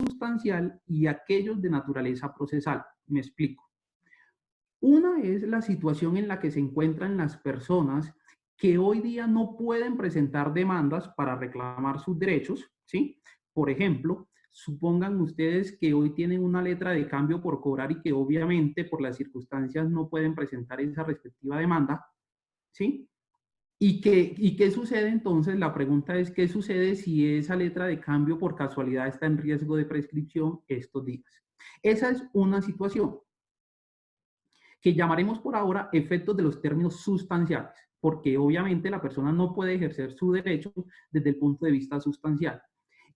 sustancial y aquellos de naturaleza procesal. Me explico. Una es la situación en la que se encuentran las personas que hoy día no pueden presentar demandas para reclamar sus derechos, ¿sí? Por ejemplo, supongan ustedes que hoy tienen una letra de cambio por cobrar y que obviamente por las circunstancias no pueden presentar esa respectiva demanda, ¿sí? ¿Y qué sucede entonces? La pregunta es, ¿qué sucede si esa letra de cambio por casualidad está en riesgo de prescripción estos días? Esa es una situación que llamaremos por ahora efectos de los términos sustanciales, porque obviamente la persona no puede ejercer su derecho desde el punto de vista sustancial.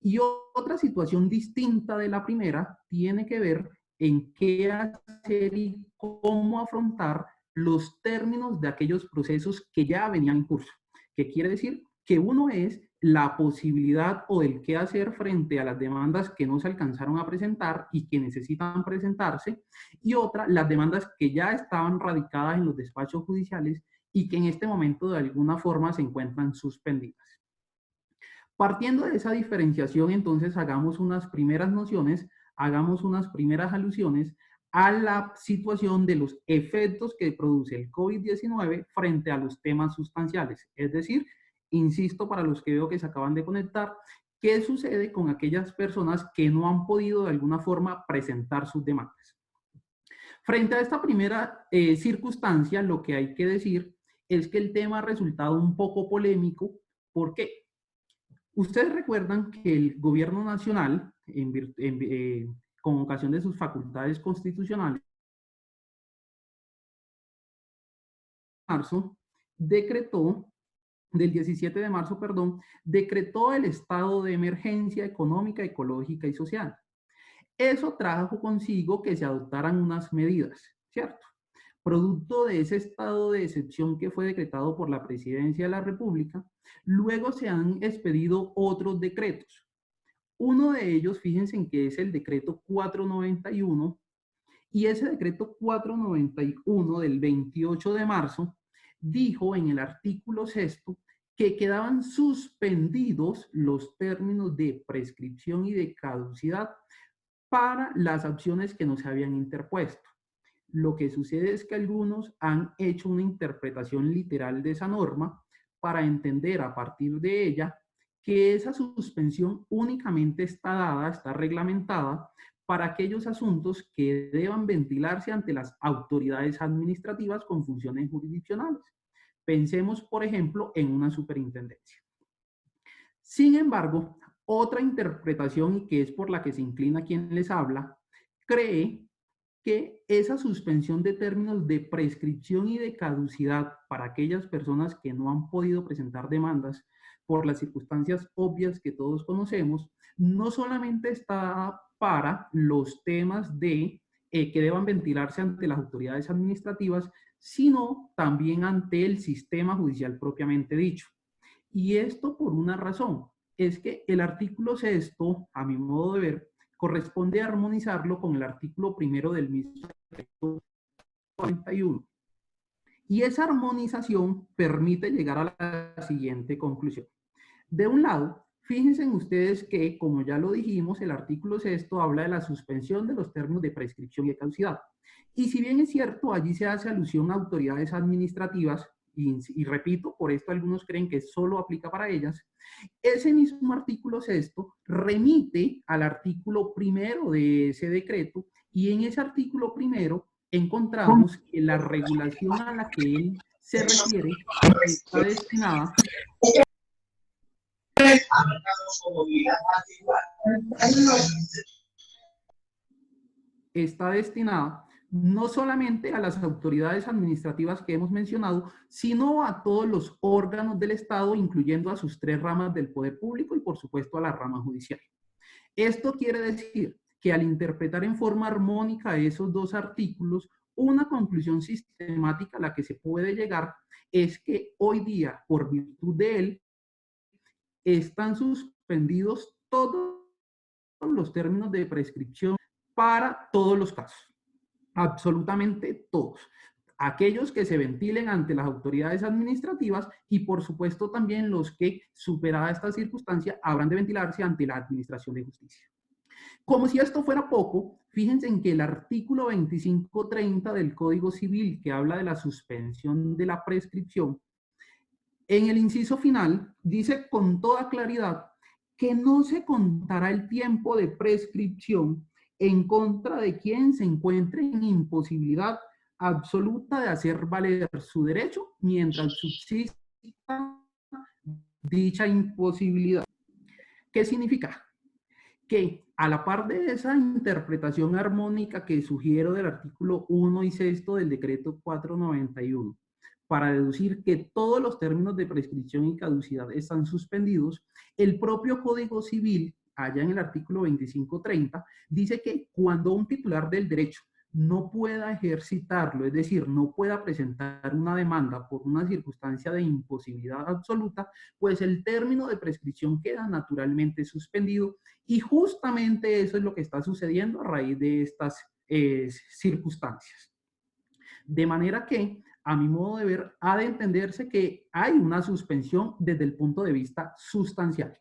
Y otra situación distinta de la primera tiene que ver en qué hacer y cómo afrontar los términos de aquellos procesos que ya venían en curso. ¿Qué quiere decir? Que uno es la posibilidad o el qué hacer frente a las demandas que no se alcanzaron a presentar y que necesitan presentarse, y otra, las demandas que ya estaban radicadas en los despachos judiciales y que en este momento de alguna forma se encuentran suspendidas. Partiendo de esa diferenciación, entonces hagamos unas primeras nociones, hagamos unas primeras alusiones a la situación de los efectos que produce el COVID-19 frente a los temas sustanciales. Es decir, insisto para los que veo que se acaban de conectar, ¿qué sucede con aquellas personas que no han podido de alguna forma presentar sus demandas? Frente a esta primera circunstancia, lo que hay que decir es que el tema ha resultado un poco polémico. ¿Por qué? Ustedes recuerdan que el gobierno nacional, con ocasión de sus facultades constitucionales, marzo, decretó, del 17 de marzo, perdón, decretó el estado de emergencia económica, ecológica y social. Eso trajo consigo que se adoptaran unas medidas, ¿cierto? Producto de ese estado de excepción que fue decretado por la Presidencia de la República, luego se han expedido otros decretos. Uno de ellos, fíjense en que es el decreto 491, y ese decreto 491 del 28 de marzo dijo en el artículo sexto que quedaban suspendidos los términos de prescripción y de caducidad para las acciones que no se habían interpuesto. Lo que sucede es que algunos han hecho una interpretación literal de esa norma para entender a partir de ella que esa suspensión únicamente está dada, está reglamentada para aquellos asuntos que deban ventilarse ante las autoridades administrativas con funciones jurisdiccionales. Pensemos, por ejemplo, en una superintendencia. Sin embargo, otra interpretación, y que es por la que se inclina quien les habla, cree que esa suspensión de términos de prescripción y de caducidad para aquellas personas que no han podido presentar demandas por las circunstancias obvias que todos conocemos, no solamente está para los temas que deban ventilarse ante las autoridades administrativas, sino también ante el sistema judicial propiamente dicho. Y esto por una razón, es que el artículo sexto, a mi modo de ver, corresponde armonizarlo con el artículo primero del mismo decreto 41. Y esa armonización permite llegar a la siguiente conclusión. De un lado, fíjense ustedes que, como ya lo dijimos, el artículo sexto habla de la suspensión de los términos de prescripción y de caducidad. Y si bien es cierto, allí se hace alusión a autoridades administrativas, y repito, por esto algunos creen que solo aplica para ellas, ese mismo artículo sexto remite al artículo primero de ese decreto, y en ese artículo primero encontramos que la regulación a la que él se refiere está destinada no solamente a las autoridades administrativas que hemos mencionado, sino a todos los órganos del Estado, incluyendo a sus tres ramas del poder público y, por supuesto, a la rama judicial. Esto quiere decir que al interpretar en forma armónica esos dos artículos, una conclusión sistemática a la que se puede llegar es que hoy día, por virtud de él, están suspendidos todos los términos de prescripción para todos los casos, absolutamente todos. Aquellos que se ventilen ante las autoridades administrativas y, por supuesto, también los que, superada esta circunstancia, habrán de ventilarse ante la Administración de Justicia. Como si esto fuera poco, fíjense en que el artículo 2530 del Código Civil, que habla de la suspensión de la prescripción, en el inciso final dice con toda claridad que no se contará el tiempo de prescripción en contra de quien se encuentre en imposibilidad absoluta de hacer valer su derecho mientras subsista dicha imposibilidad. ¿Qué significa? Que a la par de esa interpretación armónica que sugiero del artículo 1 y 6 del decreto 491, para deducir que todos los términos de prescripción y caducidad están suspendidos, el propio Código Civil, allá en el artículo 2530, dice que cuando un titular del derecho no pueda ejercitarlo, es decir, no pueda presentar una demanda por una circunstancia de imposibilidad absoluta, pues el término de prescripción queda naturalmente suspendido y justamente eso es lo que está sucediendo a raíz de estas circunstancias. De manera que, a mi modo de ver, ha de entenderse que hay una suspensión desde el punto de vista sustancial.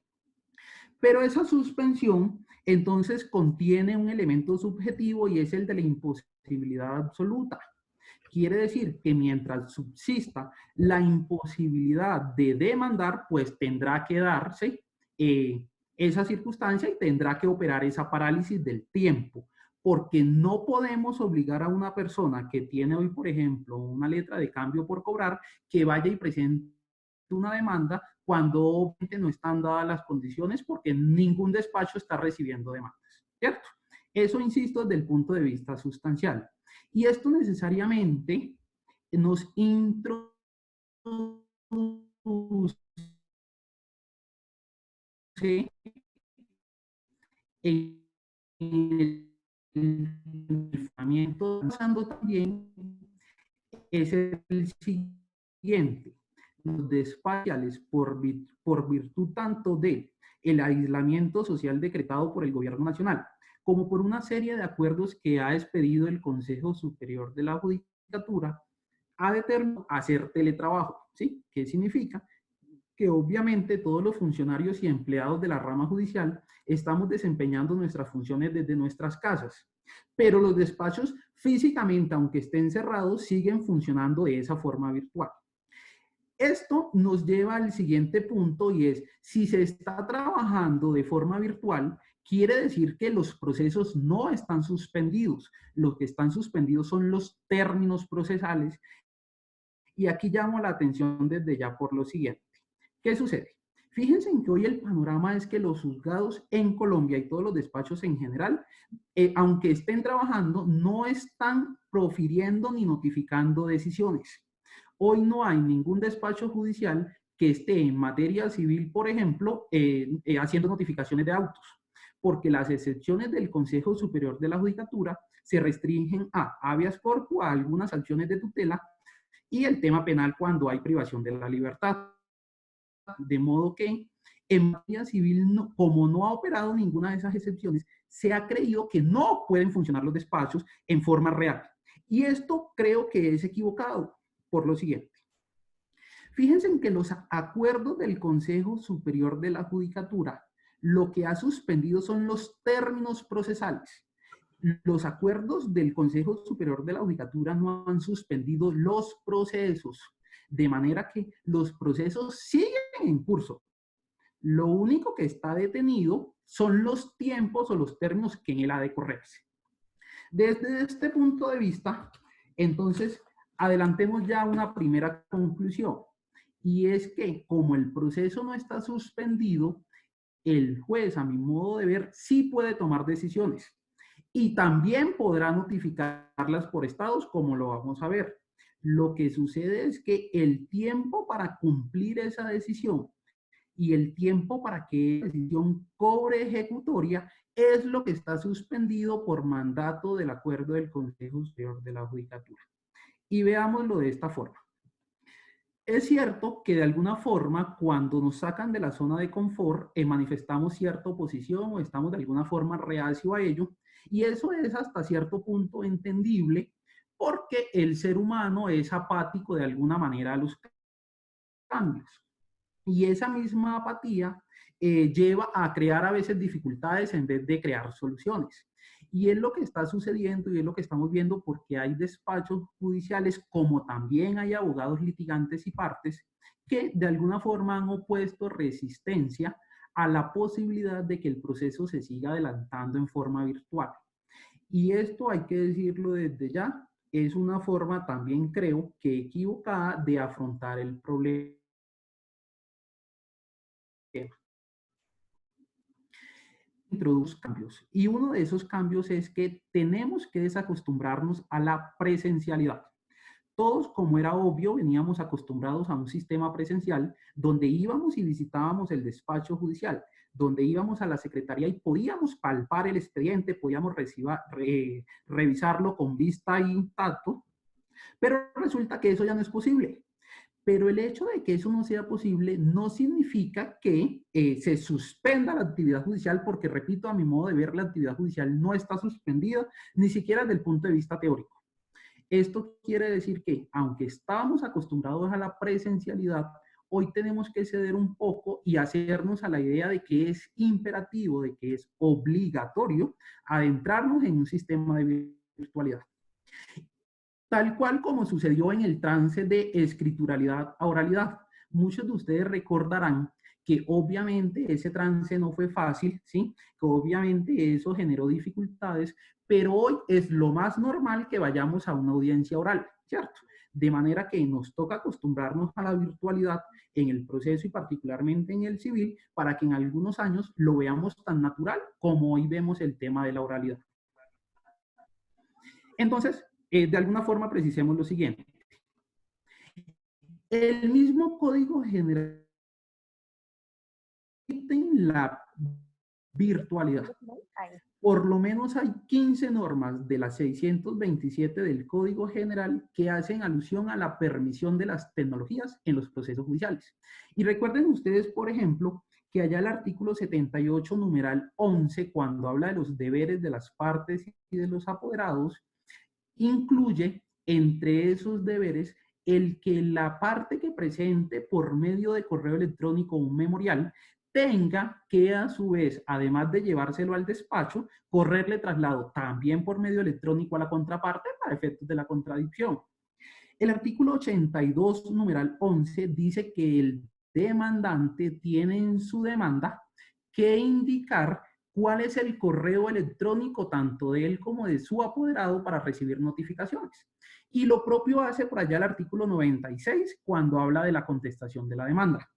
Pero esa suspensión entonces contiene un elemento subjetivo y es el de la imposibilidad absoluta. Quiere decir que mientras subsista la imposibilidad de demandar, pues tendrá que darse esa circunstancia y tendrá que operar esa parálisis del tiempo, porque no podemos obligar a una persona que tiene hoy, por ejemplo, una letra de cambio por cobrar, que vaya y presente una demanda cuando obviamente no están dadas las condiciones porque ningún despacho está recibiendo demandas, ¿cierto? Eso, insisto, desde el punto de vista sustancial. Y esto necesariamente nos introduce en el funcionamiento, pasando también es el siguiente. Los despachales, por virtud tanto de el aislamiento social decretado por el gobierno nacional, como por una serie de acuerdos que ha expedido el Consejo Superior de la Judicatura, ha determinado hacer teletrabajo, ¿sí? ¿Qué significa? Que obviamente todos los funcionarios y empleados de la rama judicial estamos desempeñando nuestras funciones desde nuestras casas, pero los despachos físicamente, aunque estén cerrados, siguen funcionando de esa forma virtual. Esto nos lleva al siguiente punto y es, si se está trabajando de forma virtual, quiere decir que los procesos no están suspendidos. Lo que están suspendidos son los términos procesales. Y aquí llamo la atención desde ya por lo siguiente. ¿Qué sucede? Fíjense en que hoy el panorama es que los juzgados en Colombia y todos los despachos en general, aunque estén trabajando, no están profiriendo ni notificando decisiones. Hoy no hay ningún despacho judicial que esté en materia civil, por ejemplo, haciendo notificaciones de autos, porque las excepciones del Consejo Superior de la Judicatura se restringen a habeas corpus, a algunas acciones de tutela y el tema penal cuando hay privación de la libertad. De modo que en materia civil, como no ha operado ninguna de esas excepciones, se ha creído que no pueden funcionar los despachos en forma real. Y esto creo que es equivocado por lo siguiente. Fíjense en que los acuerdos del Consejo Superior de la Judicatura lo que ha suspendido son los términos procesales. Los acuerdos del Consejo Superior de la Judicatura no han suspendido los procesos, de manera que los procesos siguen en curso. Lo único que está detenido son los tiempos o los términos que en él ha de correrse. Desde este punto de vista, entonces, adelantemos ya una primera conclusión, y es que como el proceso no está suspendido, el juez, a mi modo de ver, sí puede tomar decisiones y también podrá notificarlas por estados, como lo vamos a ver. Lo que sucede es que el tiempo para cumplir esa decisión y el tiempo para que la decisión cobre ejecutoria es lo que está suspendido por mandato del acuerdo del Consejo Superior de la Judicatura. Y veámoslo de esta forma. Es cierto que de alguna forma, cuando nos sacan de la zona de confort, manifestamos cierta oposición o estamos de alguna forma reacio a ello, y eso es hasta cierto punto entendible porque el ser humano es apático de alguna manera a los cambios. Y esa misma apatía lleva a crear a veces dificultades en vez de crear soluciones. Y es lo que está sucediendo y es lo que estamos viendo porque hay despachos judiciales, como también hay abogados litigantes y partes, que de alguna forma han opuesto resistencia a la posibilidad de que el proceso se siga adelantando en forma virtual. Y esto hay que decirlo desde ya, es una forma también creo que equivocada de afrontar el problema. Introduce cambios y uno de esos cambios es que tenemos que desacostumbrarnos a la presencialidad. Todos, como era obvio, veníamos acostumbrados a un sistema presencial donde íbamos y visitábamos el despacho judicial, donde íbamos a la secretaría y podíamos palpar el expediente, podíamos revisarlo con vista y tacto, pero resulta que eso ya no es posible. Pero el hecho de que eso no sea posible no significa que se suspenda la actividad judicial, porque, repito, a mi modo de ver, la actividad judicial no está suspendida, ni siquiera desde el punto de vista teórico. Esto quiere decir que, aunque estábamos acostumbrados a la presencialidad, hoy tenemos que ceder un poco y hacernos a la idea de que es imperativo, de que es obligatorio adentrarnos en un sistema de virtualidad. Tal cual como sucedió en el trance de escrituralidad a oralidad. Muchos de ustedes recordarán que obviamente ese trance no fue fácil, ¿sí? Que obviamente eso generó dificultades, pero hoy es lo más normal que vayamos a una audiencia oral, ¿cierto? De manera que nos toca acostumbrarnos a la virtualidad en el proceso y particularmente en el civil, para que en algunos años lo veamos tan natural como hoy vemos el tema de la oralidad. Entonces, de alguna forma precisemos lo siguiente. El mismo Código General en la virtualidad. Por lo menos hay 15 normas de las 627 del Código General que hacen alusión a la permisión de las tecnologías en los procesos judiciales. Y recuerden ustedes, por ejemplo, que allá el artículo 78, numeral 11, cuando habla de los deberes de las partes y de los apoderados, incluye entre esos deberes el que la parte que presente por medio de correo electrónico un memorial tenga que, a su vez, además de llevárselo al despacho, correrle traslado también por medio electrónico a la contraparte para efectos de la contradicción. El artículo 82, numeral 11, dice que el demandante tiene en su demanda que indicar cuál es el correo electrónico tanto de él como de su apoderado para recibir notificaciones. Y lo propio hace por allá el artículo 96 cuando habla de la contestación de la demanda.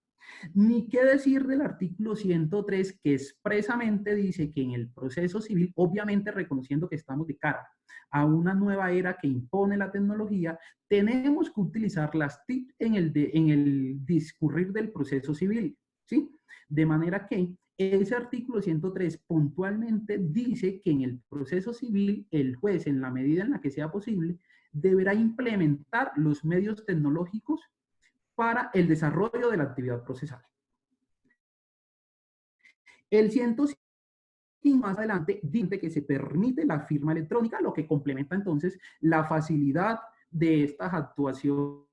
Ni qué decir del artículo 103, que expresamente dice que en el proceso civil, obviamente reconociendo que estamos de cara a una nueva era que impone la tecnología, tenemos que utilizar las TIC en el discurrir del proceso civil, ¿sí? De manera que ese artículo 103 puntualmente dice que en el proceso civil el juez, en la medida en la que sea posible, deberá implementar los medios tecnológicos para el desarrollo de la actividad procesal. El 105 más adelante dice que se permite la firma electrónica, lo que complementa entonces la facilidad de estas actuaciones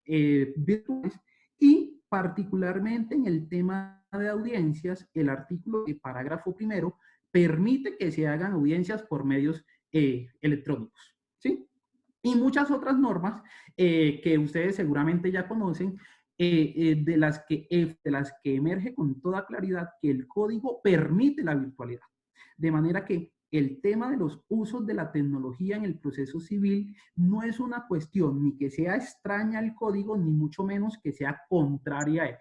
virtuales, y particularmente en el tema de audiencias, el artículo de parágrafo primero permite que se hagan audiencias por medios electrónicos, ¿sí? Y muchas otras normas que ustedes seguramente ya conocen, de las que emerge con toda claridad que el código permite la virtualidad. De manera que el tema de los usos de la tecnología en el proceso civil no es una cuestión ni que sea extraña al código, ni mucho menos que sea contraria a él,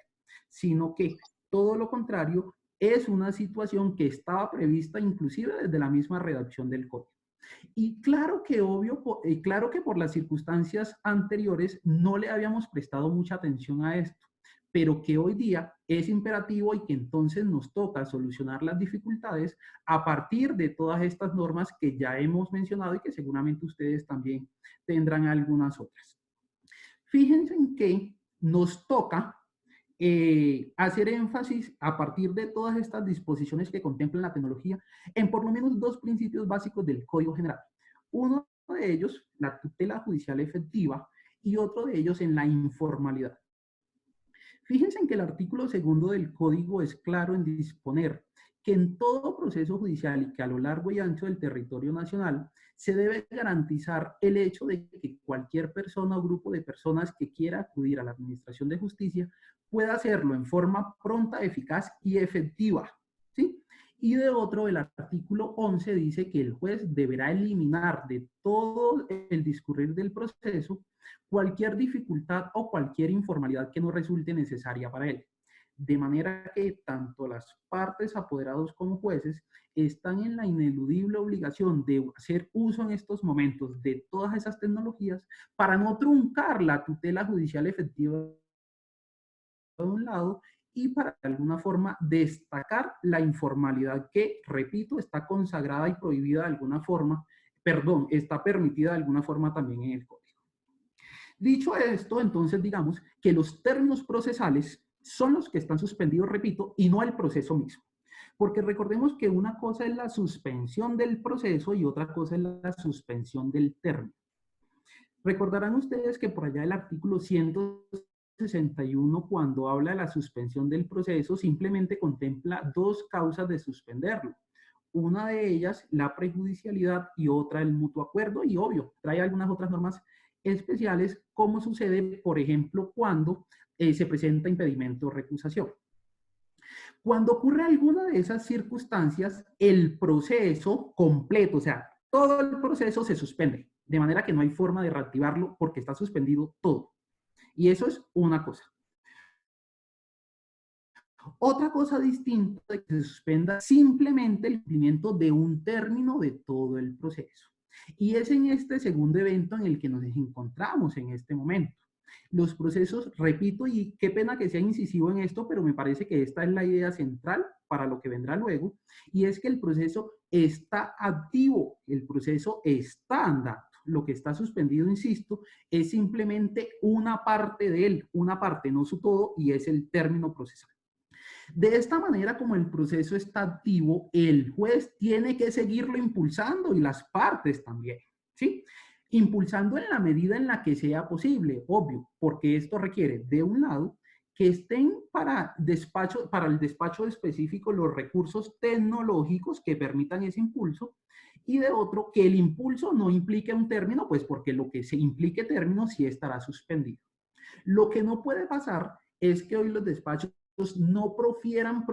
sino que todo lo contrario, es una situación que estaba prevista inclusive desde la misma redacción del código. Y claro que claro que por las circunstancias anteriores no le habíamos prestado mucha atención a esto, pero que hoy día es imperativo y que entonces nos toca solucionar las dificultades a partir de todas estas normas que ya hemos mencionado y que seguramente ustedes también tendrán algunas otras. Fíjense en que nos toca hacer énfasis a partir de todas estas disposiciones que contemplan la tecnología en por lo menos dos principios básicos del Código General. Uno de ellos, la tutela judicial efectiva, y otro de ellos en la informalidad. Fíjense en que el artículo 2 del Código es claro en disponer que en todo proceso judicial y que a lo largo y ancho del territorio nacional se debe garantizar el hecho de que cualquier persona o grupo de personas que quiera acudir a la administración de justicia pueda hacerlo en forma pronta, eficaz y efectiva, ¿sí? Y de otro, el artículo 11 dice que el juez deberá eliminar de todo el discurrir del proceso cualquier dificultad o cualquier informalidad que no resulte necesaria para él. De manera que tanto las partes, apoderados como jueces, están en la ineludible obligación de hacer uso en estos momentos de todas esas tecnologías para no truncar la tutela judicial efectiva de un lado y para de alguna forma destacar la informalidad que, repito, está consagrada y prohibida de alguna forma, perdón, está permitida de alguna forma también en el código. Dicho esto, entonces digamos que los términos procesales son los que están suspendidos, repito, y no el proceso mismo. Porque recordemos que una cosa es la suspensión del proceso y otra cosa es la suspensión del término. Recordarán ustedes que por allá el artículo 161, cuando habla de la suspensión del proceso, simplemente contempla dos causas de suspenderlo. Una de ellas, la prejudicialidad, y otra, el mutuo acuerdo, y obvio, trae algunas otras normas especiales, como sucede, por ejemplo, cuando se presenta impedimento o recusación. Cuando ocurre alguna de esas circunstancias, el proceso completo, o sea, todo el proceso se suspende, de manera que no hay forma de reactivarlo porque está suspendido todo. Y eso es una cosa. Otra cosa distinta de que se suspenda simplemente el cumplimiento de un término de todo el proceso. Y es en este segundo evento en el que nos encontramos en este momento. Los procesos, repito, y qué pena que sea incisivo en esto, pero me parece que esta es la idea central para lo que vendrá luego, y es que el proceso está activo, el proceso está andando. Lo que está suspendido, insisto, es simplemente una parte de él, una parte, no su todo, y es el término procesal. De esta manera, como el proceso está activo, el juez tiene que seguirlo impulsando y las partes también, ¿sí? Impulsando en la medida en la que sea posible, obvio, porque esto requiere, de un lado, que estén para el despacho específico los recursos tecnológicos que permitan ese impulso, y de otro, que el impulso no implique un término, pues porque lo que se implique término sí estará suspendido. Lo que no puede pasar es que hoy los despachos no profieran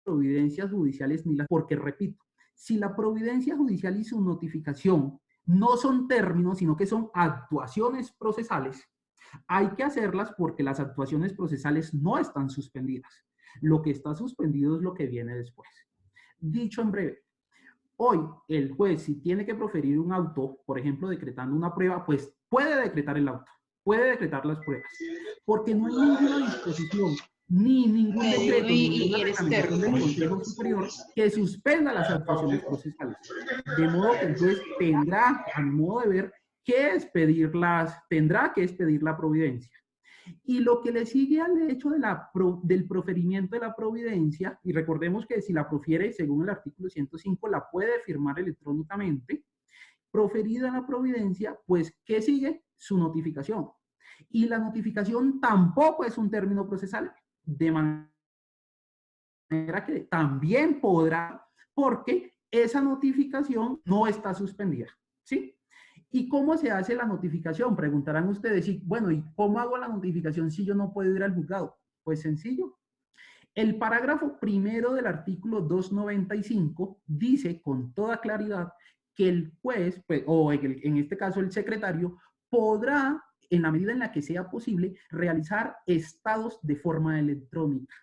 providencias judiciales ni las, porque repito, si la providencia judicial y su notificación no son términos, sino que son actuaciones procesales, hay que hacerlas porque las actuaciones procesales no están suspendidas. Lo que está suspendido es lo que viene después. Dicho en breve, hoy el juez, si tiene que proferir un auto, por ejemplo, decretando una prueba, pues puede decretar el auto, puede decretar las pruebas, porque no hay ninguna disposición, ni ningún decreto, ni ninguna reglamentación del Consejo Superior que suspenda las actuaciones procesales. De modo que el juez tendrá, a mi modo de ver, que tendrá que expedir la providencia. Y lo que le sigue al hecho del proferimiento de la providencia, y recordemos que si la profiere, según el artículo 105, la puede firmar electrónicamente, proferida la providencia, pues, ¿qué sigue? Su notificación. Y la notificación tampoco es un término procesal, de manera que también podrá, porque esa notificación no está suspendida, ¿sí? ¿Y cómo se hace la notificación? Preguntarán ustedes, y bueno, ¿y cómo hago la notificación si yo no puedo ir al juzgado? Pues sencillo. El parágrafo primero del artículo 295 dice con toda claridad que el juez, pues, o en este caso el secretario, podrá, en la medida en la que sea posible, realizar estados de forma electrónica,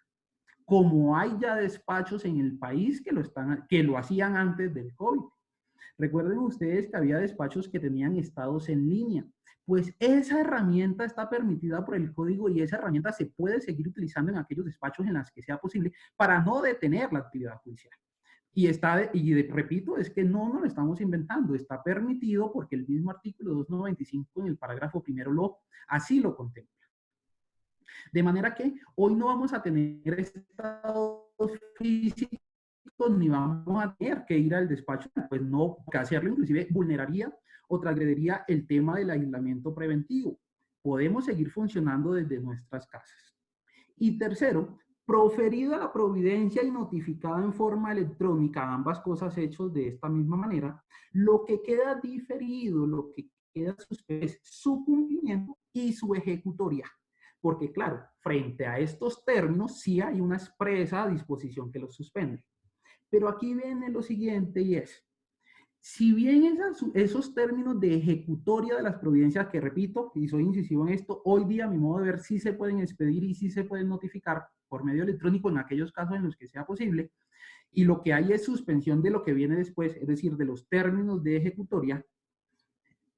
como hay ya despachos en el país que lo hacían antes del COVID. Recuerden ustedes que había despachos que tenían estados en línea. Pues esa herramienta está permitida por el código y esa herramienta se puede seguir utilizando en aquellos despachos en las que sea posible para no detener la actividad judicial. Repito, es que no nos lo estamos inventando, está permitido porque el mismo artículo 295 en el parágrafo primero así lo contempla. De manera que hoy no vamos a tener estados físicos ni vamos a tener que ir al despacho, pues no, que hacerlo inclusive vulneraría o transgrediría el tema del aislamiento preventivo. podemos seguir funcionando desde nuestras casas. Y tercero, proferida la providencia y notificada en forma electrónica, ambas cosas hechas de esta misma manera, lo que queda diferido, lo que queda suspendido es su cumplimiento y su ejecutoria. Porque claro, frente a estos términos sí hay una expresa disposición que los suspende. Pero aquí viene lo siguiente y es, si bien esos términos de ejecutoria de las providencias, que repito, y soy incisivo en esto, hoy día a mi modo de ver sí se pueden expedir y sí se pueden notificar por medio electrónico en aquellos casos en los que sea posible, y lo que hay es suspensión de lo que viene después, es decir, de los términos de ejecutoria,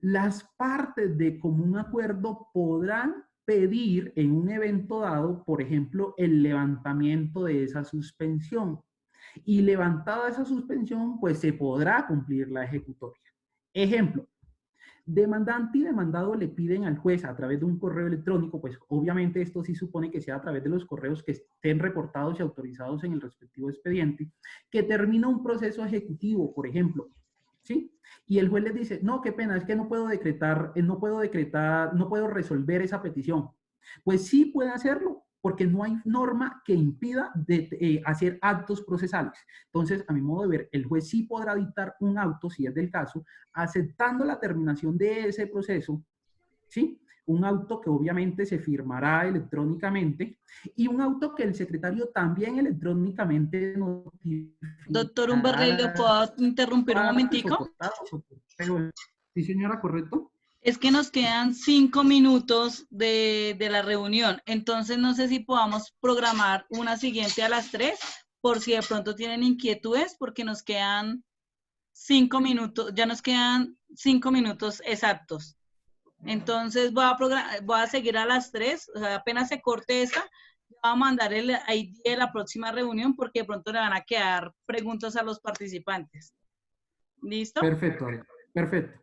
las partes de común acuerdo podrán pedir en un evento dado, por ejemplo, el levantamiento de esa suspensión. Y levantada esa suspensión, pues se podrá cumplir la ejecutoria. Ejemplo, demandante y demandado le piden al juez a través de un correo electrónico, pues obviamente esto sí supone que sea a través de los correos que estén reportados y autorizados en el respectivo expediente, que termina un proceso ejecutivo, por ejemplo, ¿sí? Y el juez les dice, no, qué pena, es que no puedo decretar, no puedo resolver esa petición. Pues sí puede hacerlo, porque no hay norma que impida hacer actos procesales. Entonces, a mi modo de ver, el juez sí podrá dictar un auto, si es del caso, aceptando la terminación de ese proceso, ¿sí? Un auto que obviamente se firmará electrónicamente y un auto que el secretario también electrónicamente Doctor Humberley, ¿lo notificará puedo interrumpir un momentico? Sí, señora, correcto. Es que nos quedan 5 minutos de la reunión, entonces no sé si podamos programar una siguiente a las 3, por si de pronto tienen inquietudes, porque nos quedan 5 minutos, ya nos quedan 5 minutos exactos. Entonces voy a seguir a las 3, o sea, apenas se corte esta, voy a mandar el ID de la próxima reunión porque de pronto le van a quedar preguntas a los participantes. ¿Listo? Perfecto, perfecto.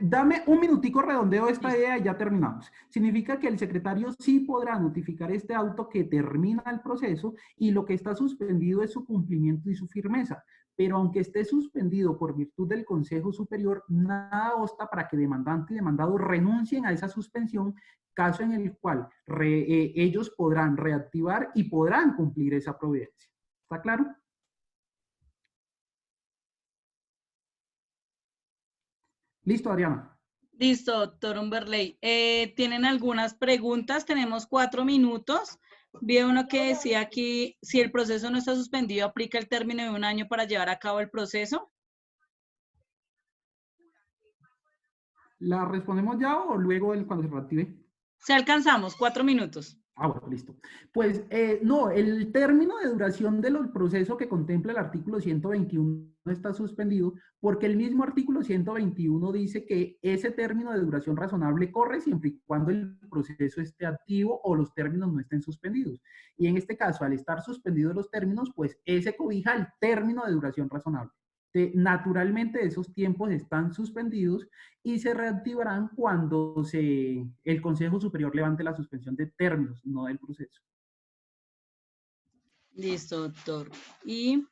Dame un minutico, redondeo esta idea y ya terminamos. Significa que el secretario sí podrá notificar este auto que termina el proceso y lo que está suspendido es su cumplimiento y su firmeza. Pero aunque esté suspendido por virtud del Consejo Superior, nada obsta para que demandante y demandado renuncien a esa suspensión, caso en el cual ellos podrán reactivar y podrán cumplir esa providencia. ¿Está claro? Listo, Adriana. Listo, doctor Humberley. ¿Tienen algunas preguntas? Tenemos 4 minutos. Vi uno que decía aquí, si el proceso no está suspendido, ¿aplica el término de 1 año para llevar a cabo el proceso? ¿La respondemos ya o luego cuando se reactive? Si alcanzamos, 4 minutos. Ah, bueno, listo. Pues no, el término de duración del proceso que contempla el artículo 121 está suspendido porque el mismo artículo 121 dice que ese término de duración razonable corre siempre y cuando el proceso esté activo o los términos no estén suspendidos. Y en este caso, al estar suspendidos los términos, pues ese cobija el término de duración razonable. Naturalmente esos tiempos están suspendidos y se reactivarán cuando el Consejo Superior levante la suspensión de términos, no del proceso. Listo, doctor. Y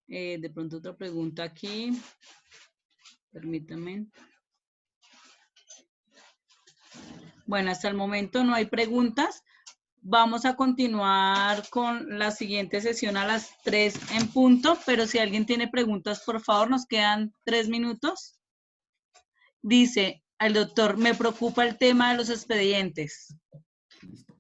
de pronto otra pregunta aquí. Permítame. Bueno, hasta el momento no hay preguntas. Vamos a continuar con la siguiente sesión a las 3 en punto, pero si alguien tiene preguntas, por favor, nos quedan 3 minutos. Dice el doctor, me preocupa el tema de los expedientes. Listo.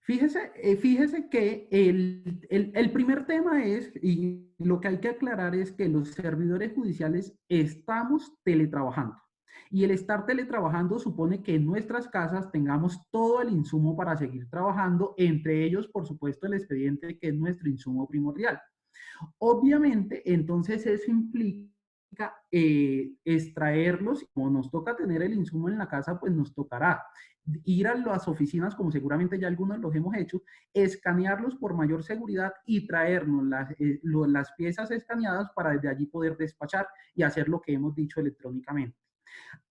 Fíjese que el primer tema es, y lo que hay que aclarar es que los servidores judiciales estamos teletrabajando. Y el estar teletrabajando supone que en nuestras casas tengamos todo el insumo para seguir trabajando, entre ellos, por supuesto, el expediente, que es nuestro insumo primordial. Obviamente, entonces eso implica extraerlos. Como nos toca tener el insumo en la casa, pues nos tocará ir a las oficinas, como seguramente ya algunos los hemos hecho, escanearlos por mayor seguridad y traernos las piezas escaneadas para desde allí poder despachar y hacer lo que hemos dicho electrónicamente.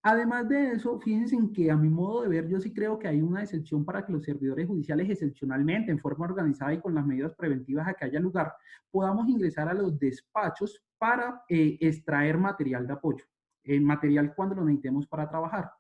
Además de eso, fíjense en que a mi modo de ver, yo sí creo que hay una excepción para que los servidores judiciales excepcionalmente, en forma organizada y con las medidas preventivas a que haya lugar, podamos ingresar a los despachos para extraer material de apoyo. material cuando lo necesitemos para trabajar.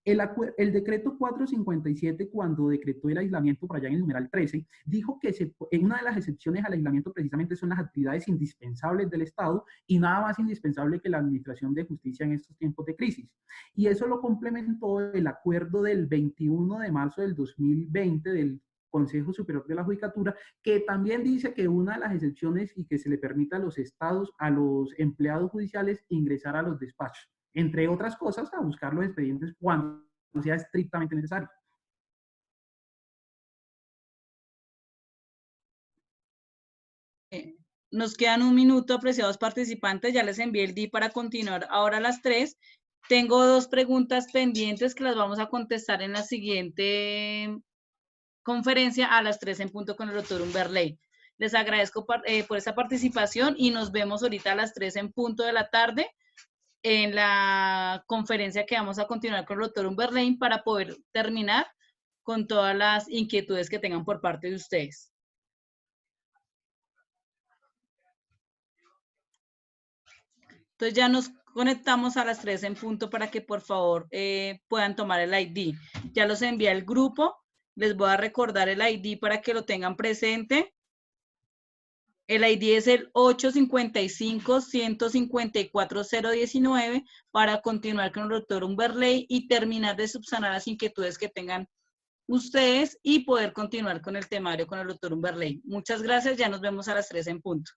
El decreto 457, cuando decretó el aislamiento por allá en el numeral 13, dijo que una de las excepciones al aislamiento precisamente son las actividades indispensables del Estado y nada más indispensable que la administración de justicia en estos tiempos de crisis. Y eso lo complementó el acuerdo del 21 de marzo del 2020 del Consejo Superior de la Judicatura, que también dice que una de las excepciones y que se le permita a los estados, a los empleados judiciales, ingresar a los despachos, entre otras cosas, a buscar los expedientes cuando sea estrictamente necesario. Nos quedan un minuto, apreciados participantes. Ya les envié el DIP para continuar ahora a las 3. Tengo 2 preguntas pendientes que las vamos a contestar en la siguiente conferencia a las 3 en punto con el doctor Umberley. Les agradezco por esta participación y nos vemos ahorita a las 3 en punto de la tarde en la conferencia que vamos a continuar con el doctor Umberley para poder terminar con todas las inquietudes que tengan por parte de ustedes. Entonces ya nos conectamos a las 3 en punto para que por favor puedan tomar el ID. Ya los envié al grupo. Les voy a recordar el ID para que lo tengan presente. El ID es el 855-154-019 para continuar con el doctor Umberley y terminar de subsanar las inquietudes que tengan ustedes y poder continuar con el temario con el doctor Umberley. Muchas gracias. Ya nos vemos a las 3 en punto.